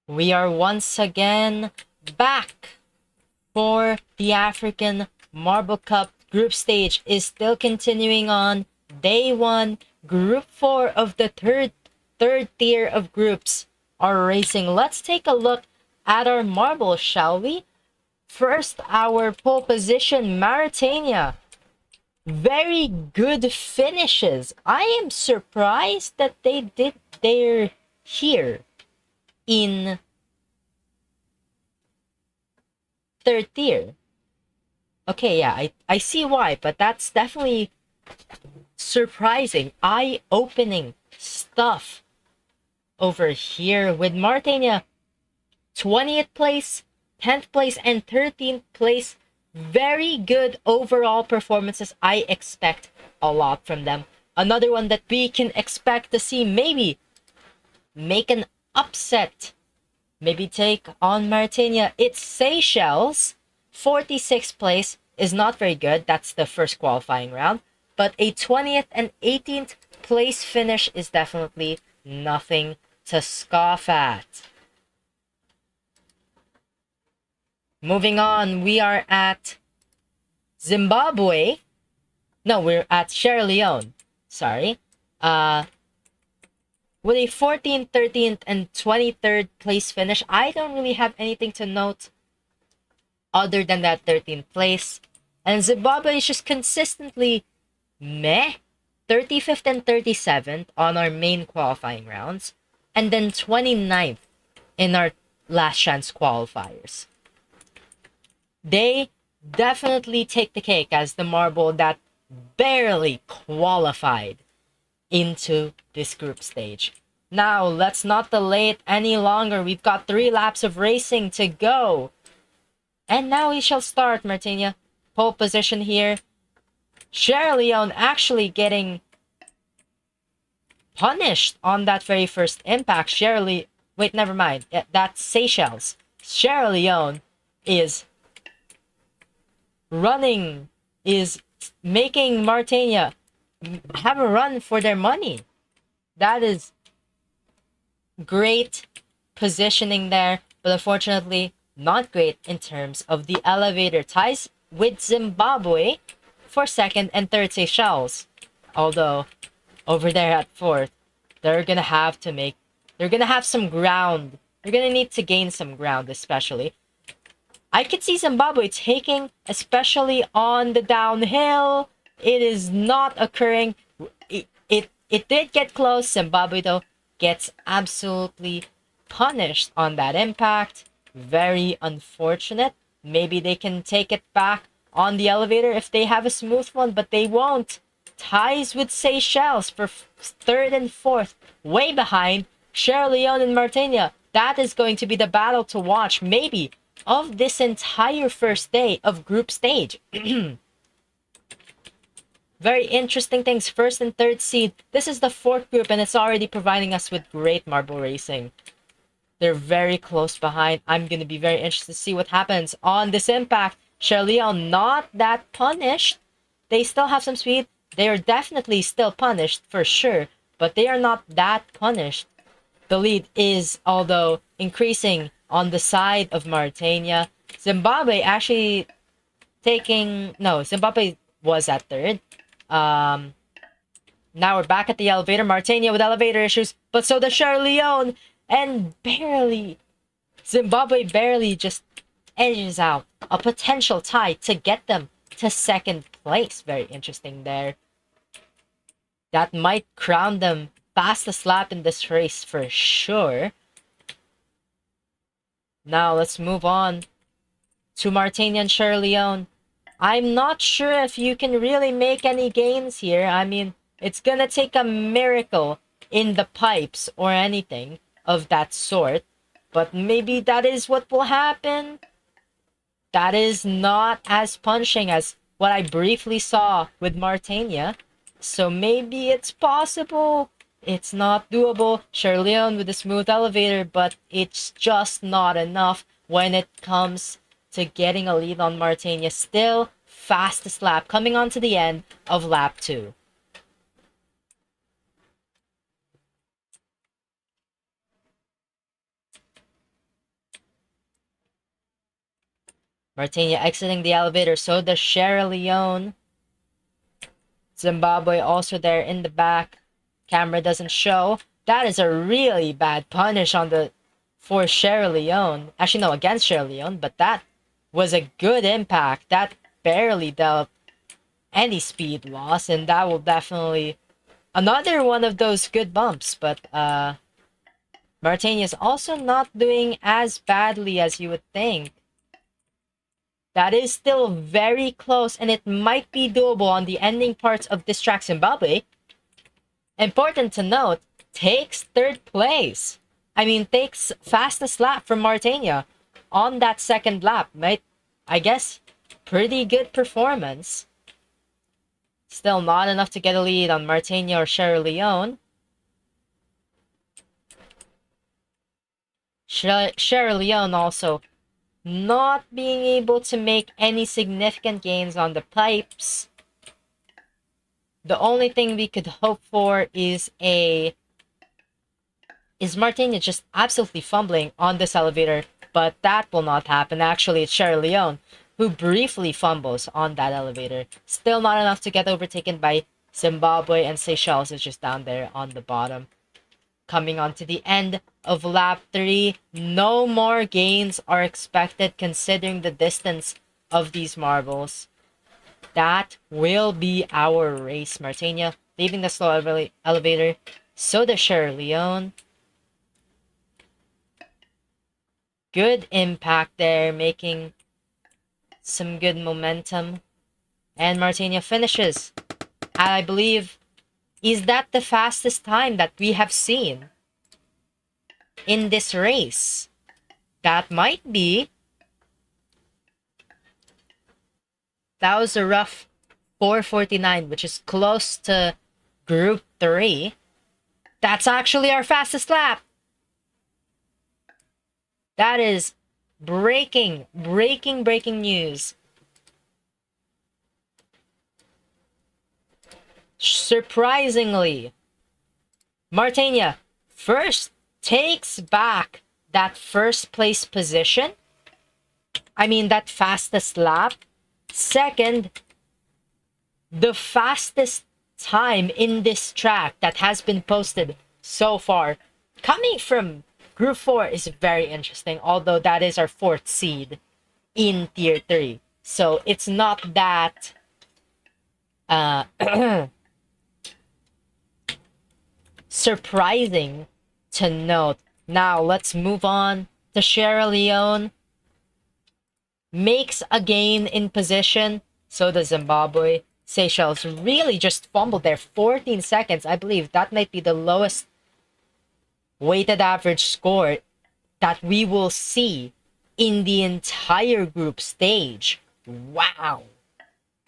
We are once again back for the African Marble Cup. Group stage is still continuing on. Day 1, Group 4 of the third tier of groups are racing. Let's take a look at our marbles, shall we? First, our pole position, Mauritania. Very good finishes. I am surprised that they're here in third tier. Okay, yeah, I see why, but that's definitely surprising, eye-opening stuff over here with Mauritania 20th place, 10th place, and 13th place. Very good overall performances. I expect a lot from them. Another one that we can expect to see maybe make an upset. Maybe take on Mauritania. It's Seychelles. 46th place is not very good. That's the first qualifying round. But a 20th and 18th place finish is definitely nothing to scoff at. Moving on, we are at Zimbabwe. No, we're at Sierra Leone. Sorry. With a 14th, 13th, and 23rd place finish, I don't really have anything to note other than that 13th place. And Zimbabwe is just consistently meh. 35th and 37th on our main qualifying rounds. And then 29th in our last chance qualifiers. They definitely take the cake as the marble that barely qualified into this group stage. Now, let's not delay it any longer. We've got 3 laps of racing to go. And now we shall start, Mauritania. Pole position here. Sierra Leone actually getting punished on that very first impact. Wait, never mind. That's Seychelles. Sierra Leone is making Mauritania have a run for their money. That is great positioning there, but unfortunately not great in terms of the elevator. Ties with Zimbabwe for second and third Seychelles. Although over there at fourth, they're gonna have some ground. They're gonna need to gain some ground, especially. I could see Zimbabwe taking, especially on the downhill. It is not occurring. It did get close. Zimbabwe, though, gets absolutely punished on that impact. Very unfortunate. Maybe they can take it back on the elevator if they have a smooth one, but they won't. Ties with Seychelles for third and fourth. Way behind Sierra Leone and Mauritania. That is going to be the battle to watch, maybe, of this entire first day of group stage. Very interesting things. First and third seed. This is the fourth group, and it's already providing us with great marble racing. They're very close behind. I'm going to be very interested to see what happens on this impact. Sierra Leone not that punished. They still have some speed. They are definitely still punished for sure, but they are not that punished. The lead is, although, increasing on the side of Mauritania. Zimbabwe actually Zimbabwe was at third. Now we're back at the elevator. Mauritania with elevator issues, but so does Sierra Leone, and Zimbabwe barely just edges out a potential tie to get them to second place. Very interesting there. That might crown them fastest lap in this race for sure. Now let's move on to Mauritania and Sierra Leone. I'm not sure if you can really make any gains here. I mean, it's gonna take a miracle in the pipes or anything of that sort. But maybe that is what will happen. That is not as punching as what I briefly saw with Mauritania. So maybe it's possible. It's not doable. Sierra Leone with a smooth elevator, but it's just not enough when it comes to getting a lead on Mauritania. Still fastest lap coming on to the end of lap 2. Martinia exiting the elevator, so does Sierra Leone. Zimbabwe also there in the back. Camera doesn't show. That is a really bad punish for Sierra Leone. Actually, no, against Sierra Leone, but that was a good impact. That barely dealt any speed loss, and that will definitely another one of those good bumps. But Martinia is also not doing as badly as you would think. That is still very close, and it might be doable on the ending parts of this track. Zimbabwe, important to note, takes third place. I mean, takes fastest lap from Martinia on that second lap, right? I guess pretty good performance. Still not enough to get a lead on Martinia or Sierra Leone. Sierra Leone also not being able to make any significant gains on the pipes. The only thing we could hope for is Martinia just absolutely fumbling on this elevator, but that will not happen. Actually, it's Sierra Leone who briefly fumbles on that elevator. Still not enough to get overtaken by Zimbabwe, and Seychelles is just down there on the bottom. Coming on to the end of lap 3, no more gains are expected considering the distance of these marbles. That will be our race. Martinia leaving the slow elevator. So does Sierra Leone. Good impact there, making some good momentum. And Martinia finishes. I believe, is that the fastest time that we have seen in this race? That might be. That was a rough 4:49, which is close to Group 3. That's actually our fastest lap. That is breaking news. Surprisingly, Martinia first takes back that first place position. I mean, that fastest lap. Second, the fastest time in this track that has been posted so far, coming from Group 4, is very interesting, although that is our 4th seed in Tier 3. So it's not that surprising to note. Now let's move on to Sierra Leone. Makes a gain in position, so does Zimbabwe. Seychelles really just fumbled there, 14 seconds. I believe that might be the lowest weighted average score that we will see in the entire group stage. Wow.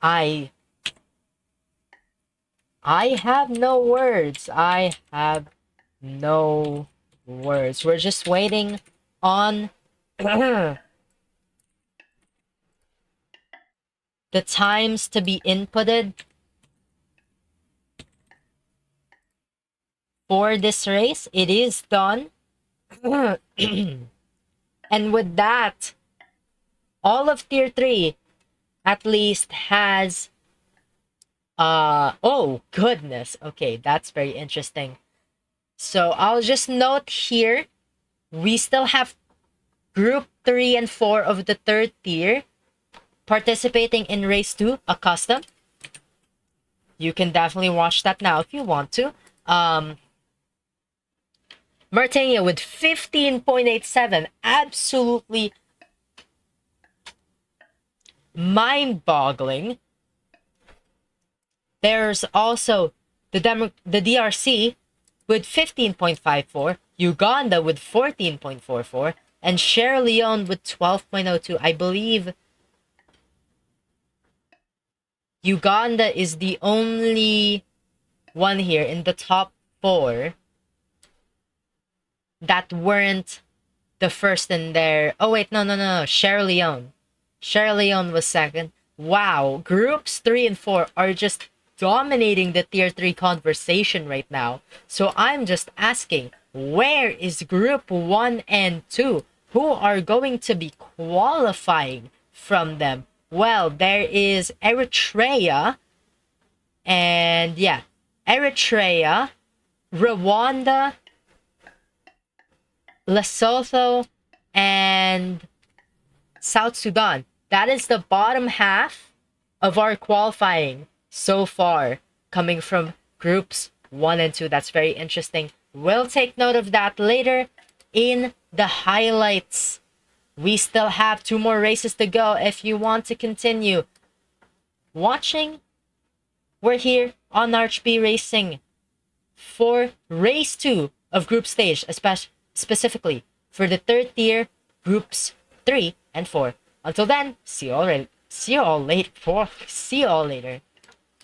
I have no words. I have no words. We're just waiting on the times to be inputted for this race. It is done. And with that, all of Tier 3 at least has oh goodness. Okay, that's very interesting. So I'll just note here, we still have Group 3 and 4 of the 3rd tier participating in Race 2, a custom. You can definitely watch that now if you want to. Martinia with 15.87, absolutely mind-boggling. There's also the DRC with 15.54, Uganda with 14.44, and Sierra Leone with 12.02. I believe Uganda is the only one here in the top 4 that weren't the first in there. Oh wait, no. Sierra Leone. Sierra Leone was second. Wow, groups 3 and 4 are just dominating the Tier 3 conversation right now. So I'm just asking, where is Group 1 and 2? Who are going to be qualifying from them? Well, there is Eritrea, and yeah, Eritrea, Rwanda, Lesotho, and South Sudan. That is the bottom half of our qualifying so far, coming from groups 1 and 2. That's very interesting. We'll take note of that later in the highlights. We still have 2 more races to go. If you want to continue watching, we're here on RHB Racing for race 2 of Group Staeg, specifically for the 3rd tier, groups 3 and 4. Until then, see you all later.